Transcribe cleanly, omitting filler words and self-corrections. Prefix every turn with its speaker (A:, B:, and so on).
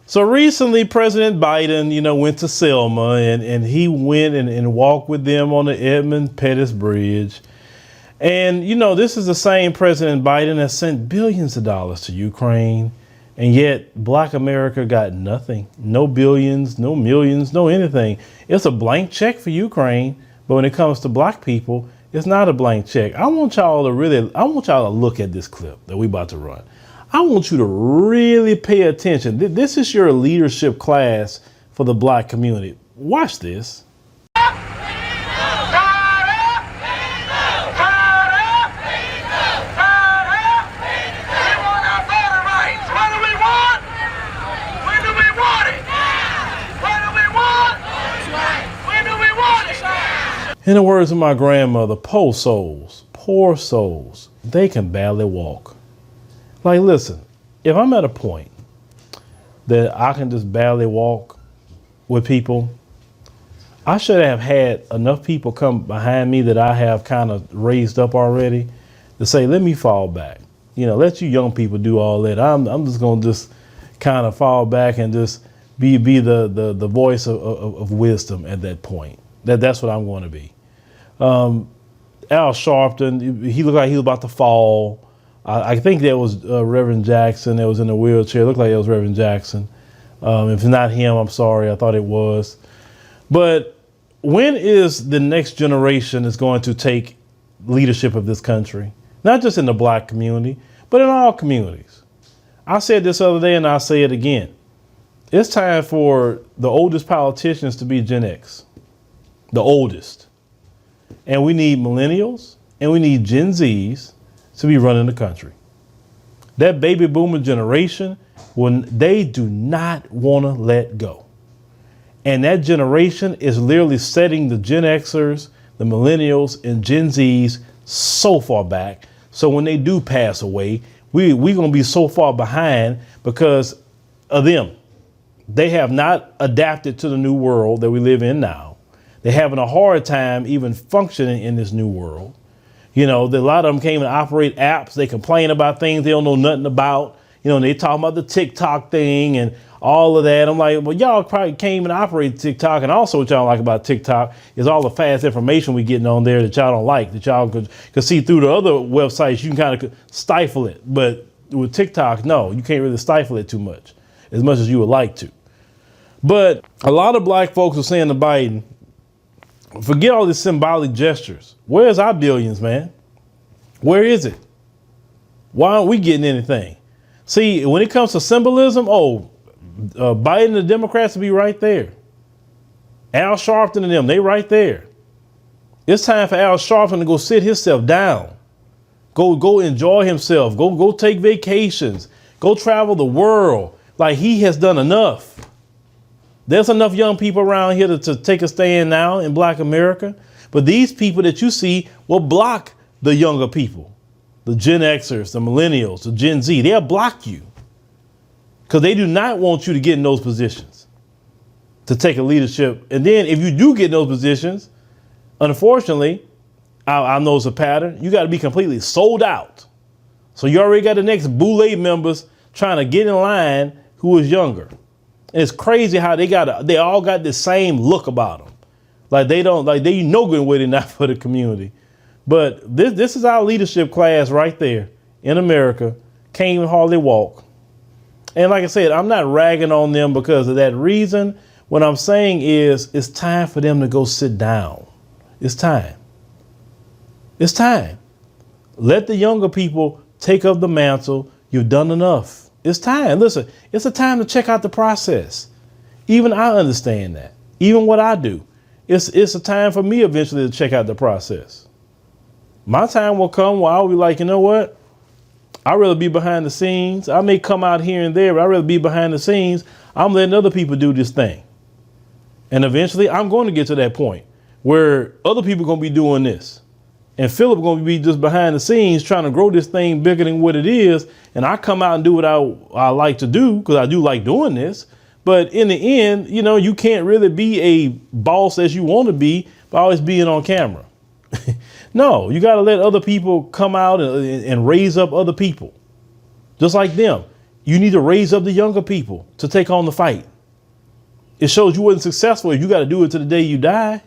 A: So recently, President Biden, went to Selma and he went and walked with them on the Edmund Pettus Bridge. And, this is the same President Biden that sent billions of dollars to Ukraine. And yet Black America got nothing. No billions, no millions, no anything. It's a blank check for Ukraine. But when it comes to Black people, it's not a blank check. I want y'all to look at this clip that we about to run. I want you to really pay attention. This is your leadership class for the Black community. Watch this. In the words of my grandmother, poor souls, they can barely walk. Like, listen, if I'm at a point that I can just barely walk with people, I should have had enough people come behind me that I have kind of raised up already to say, let me fall back. Let you young people do all that. I'm just going to just kind of fall back and just be the voice of wisdom at that point. That's what I'm going to be. Al Sharpton, he looked like he was about to fall. I think that was Reverend Jackson that was in a wheelchair. It looked like it was Reverend Jackson. If it's not him, I'm sorry. I thought it was. But when is the next generation is going to take leadership of this country? Not just in the Black community, but in all communities. I said this other day and I'll say it again. It's time for the oldest politicians to be Gen X. The oldest. And we need millennials and we need Gen Zs to be running the country. That baby boomer generation, they do not want to let go. And that generation is literally setting the Gen Xers, the millennials, and Gen Zs so far back. So when they do pass away, we're going to be so far behind because of them. They have not adapted to the new world that we live in now. They're having a hard time even functioning in this new world. A lot of them can't even operate apps. They complain about things they don't know nothing about. They talk about the TikTok thing and all of that. I'm like, well, y'all probably can't even operate TikTok. And also what y'all like about TikTok is all the fast information we getting on there that y'all don't like, that y'all could see through the other websites. You can kind of stifle it. But with TikTok, no, you can't really stifle it too much as you would like to. But a lot of Black folks are saying to Biden, forget all these symbolic gestures. Where's our billions, man? Where is it? Why aren't we getting anything? See, when it comes to symbolism, Biden and the Democrats will be right there. Al Sharpton and them, they right there. It's time for Al Sharpton to go sit himself down. Go enjoy himself. Go take vacations. Go travel the world. Like, he has done enough. There's enough young people around here to take a stand now in Black America. But these people that you see will block the younger people, the Gen Xers, the millennials, the Gen Z. They'll block you because they do not want you to get in those positions to take a leadership. And then if you do get in those positions, unfortunately, I know it's a pattern. You got to be completely sold out. So you already got the next Boule members trying to get in line who is younger. And it's crazy how they all got the same look about them. Like they good way they're not for the community. But this is our leadership class right there in America. Can't even hardly walk. And like I said, I'm not ragging on them because of that reason. What I'm saying is it's time for them to go sit down. It's time. It's time. Let the younger people take up the mantle. You've done enough. It's time. Listen, it's a time to check out the process. Even I understand that. Even what I do. It's a time for me eventually to check out the process. My time will come where I'll be like, you know what? I'd rather be behind the scenes. I may come out here and there, but I'd rather be behind the scenes. I'm letting other people do this thing. And eventually I'm going to get to that point where other people are going to be doing this. And Philip going to be just behind the scenes trying to grow this thing bigger than what it is. And I come out and do what I like to do because I do like doing this. But in the end, you can't really be a boss as you want to be by always being on camera. No, you got to let other people come out and raise up other people just like them. You need to raise up the younger people to take on the fight. It shows you wasn't successful if you got to do it to the day you die.